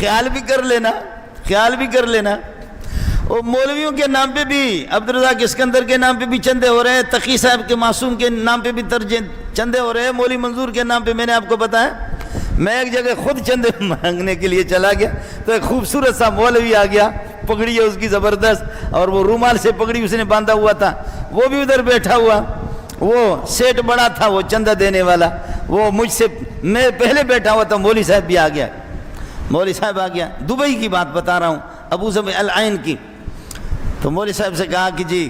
خیال بھی کر لینا، خیال بھی کر لینا۔ اور مولویوں کے نام پہ بھی، عبدالرزاق اسکندر کے نام پہ بھی چندے ہو رہے ہیں، تقی صاحب کے معصوم کے نام پہ بھی چندے ہو رہے ہیں، مولوی منظور کے نام پہ میں نے آپ کو بتایا۔ میں ایک جگہ خود چندے مانگنے کے لیے چلا گیا تو ایک خوبصورت سا مولوی آ گیا، پگڑی ہے اس کی زبردست، اور وہ رومال سے پگڑی اس نے باندھا ہوا تھا، وہ بھی ادھر بیٹھا ہوا، وہ سیٹ بڑا تھا، وہ چندہ دینے والا، وہ مجھ سے، میں پہلے بیٹھا ہوا تھا، مولوی صاحب بھی آ گیا، مولوی صاحب آ گیا، دبئی کی بات بتا رہا ہوں، ابو ظبی العین کی۔ تو مولوی صاحب سے کہا کہ جی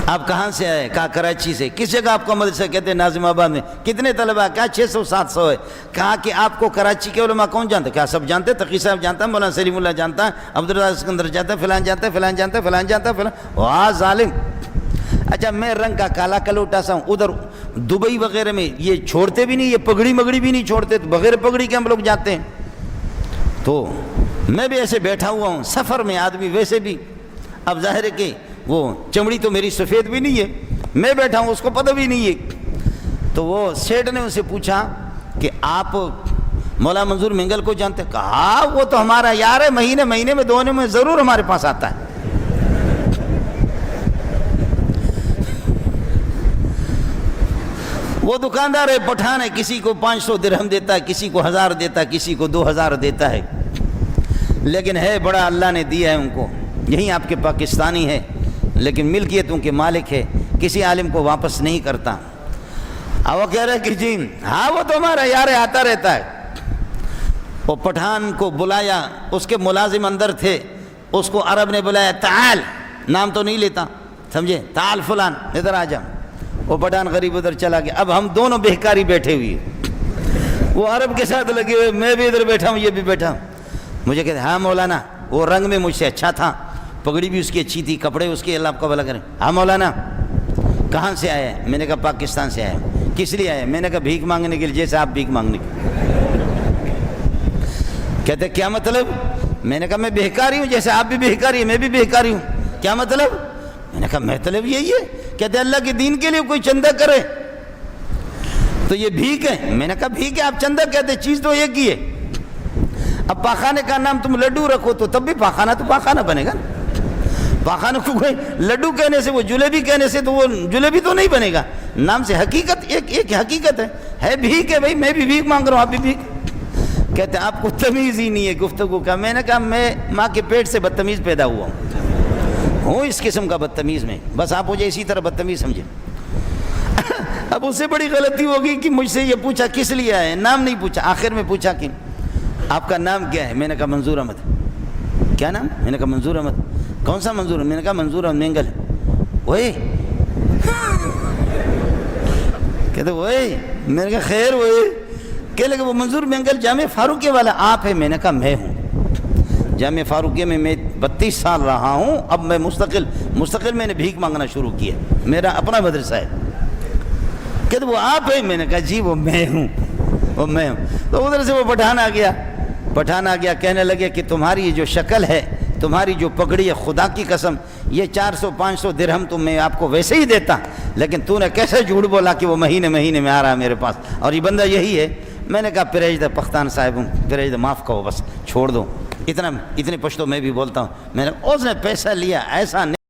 آپ کہاں سے آئے؟ کہا کراچی سے۔ کس جگہ آپ کا مدرسہ؟ کہتے ہیں ناظم آباد میں۔ کتنے طلبہ؟ کہا 600 700 ہے۔ کہا کہ آپ کو کراچی کے علماء کون جانتے؟ کہا سب جانتے، تقی صاحب جانتا ہے، مولانا سلیم اللہ جانتا ہے، عبدالرزاق اسکندر جانتا ہے، فلان جانتا ہے، فلان جانتا ہے، فلان جانتا ہے، فلان۔ واہ ظالم! اچھا میں رنگ کا کالا کلوٹا سا ہوں، ادھر دبئی وغیرہ میں یہ چھوڑتے بھی نہیں، یہ پگڑی مگڑی بھی نہیں چھوڑتے، بغیر پگڑی کے ہم لوگ جاتے ہیں۔ تو میں بھی ایسے بیٹھا ہوا ہوں سفر میں، آدمی ویسے بھی، اب ظاہر ہے کہ وہ چمڑی تو میری سفید بھی نہیں ہے، میں بیٹھا ہوں، اس کو پتہ بھی نہیں ہے۔ تو وہ سیٹ نے اسے پوچھا کہ آپ مولانا منظور مینگل کو جانتے؟ کہا وہ تو ہمارا یار ہے، مہینے میں دونوں میں ضرور ہمارے پاس آتا ہے۔ وہ دکاندار ہے، پٹھان ہے، کسی کو 500 درہم دیتا ہے، کسی کو 1000 دیتا ہے، کسی کو 2000 دیتا ہے، لیکن ہے بڑا، اللہ نے دیا ہے ان کو۔ یہی آپ کے پاکستانی ہے لیکن ملکیتوں کے مالک ہے، کسی عالم کو واپس نہیں کرتا۔ اب وہ کہہ رہے کہ جی ہاں وہ تو ہمارا یار ہے، آتا رہتا ہے۔ وہ پٹھان کو بلایا، اس کے ملازم اندر تھے، اس کو عرب نے بلایا، تعال، نام تو نہیں لیتا، سمجھے، تعال فلان ادھر آ جا۔ وہ پٹھان غریب ادھر چلا گیا، اب ہم دونوں بہکاری بیٹھے ہوئے، وہ عرب کے ساتھ لگے ہوئے، میں بھی ادھر بیٹھا ہوں، یہ بھی بیٹھا ہوں۔ مجھے کہتے ہاں مولانا، وہ رنگ میں مجھ سے اچھا تھا، پگڑی بھی اس کی اچھی تھی، کپڑے اس کے، اللہ آپ کا بھلا کرے۔ ہاں مولانا کہاں سے آئے؟ میں نے کہا پاکستان سے آئے۔ کس لیے آئے؟ میں نے کہا بھیک مانگنے کے لیے، جیسے آپ بھیک مانگنے کے لیے۔ کہتے کیا مطلب؟ میں نے کہا میں بہکاری ہوں، جیسے آپ بھی بہکاری ہیں، میں بھی بہکاری ہوں۔ کیا مطلب؟ میں نے کہا مطلب یہی ہے۔ کہتے اللہ کے دین کے لیے کوئی چندہ کرے تو یہ بھیک ہے۔ میں نے کہا بھیک ہے، آپ چندہ کہتے، چیز تو ایک ہی ہے۔ اب پاخانے کا نام تم لڈو رکھو تو تب بھی پاخانہ تو پاخانہ بنے گا نا۔ پاخانہ کو کوئی لڈو کہنے سے، وہ جلیبی کہنے سے تو وہ جلیبی تو نہیں بنے گا، نام سے حقیقت ایک حقیقت ہے بھیک ہے بھائی، میں بھی بھیک مانگ رہا ہوں، آپ بھی بھیک۔ کہتے ہیں آپ کو تمیز ہی نہیں ہے گفتگو کا۔ میں نے کہا میں ماں کے پیٹ سے بدتمیز پیدا ہوا ہوں اس قسم کا بدتمیز میں، بس آپ مجھے اسی طرح بدتمیز سمجھیں۔ اب اس سے بڑی غلطی ہوگی کہ مجھ سے یہ پوچھا کس لیے آئے، نام نہیں پوچھا، آخر میں پوچھا کہ آپ کا نام کیا ہے؟ میں نے کہا منظور احمد۔ کیا نام؟ میں نے کہا منظور احمد۔ کون سا منظور؟ میں نے کہا منظور احمد مینگل۔ وہی کہتے وہی؟ میں نے کہا خیر وہی؟ کہنے لگے وہ منظور مینگل جامعہ فاروقیہ والا آپ ہے؟ میں نے کہا میں ہوں، جامعہ فاروقیہ میں 32 سال رہا ہوں، اب میں مستقل میں نے بھیک مانگنا شروع کیا، میرا اپنا مدرسہ ہے۔ کہتے وہ آپ ہیں؟ میں نے کہا جی وہ میں ہوں، وہ میں ہوں۔ تو ادھر سے وہ پٹھان آ گیا، کہنے لگے کہ تمہاری یہ جو شکل ہے، تمہاری جو پگڑی ہے، خدا کی قسم یہ 400 500 درہم تو میں آپ کو ویسے ہی دیتا، لیکن تو نے کیسے جھوٹ بولا کہ وہ مہینے میں آ رہا ہے میرے پاس، اور یہ بندہ یہی ہے۔ میں نے کہا پریجدہ پختان صاحب ہوں، پریجدہ معاف کرو، بس چھوڑ دو، اتنے پشتو میں بھی بولتا ہوں۔ میں نے اس نے پیسہ لیا، ایسا نہیں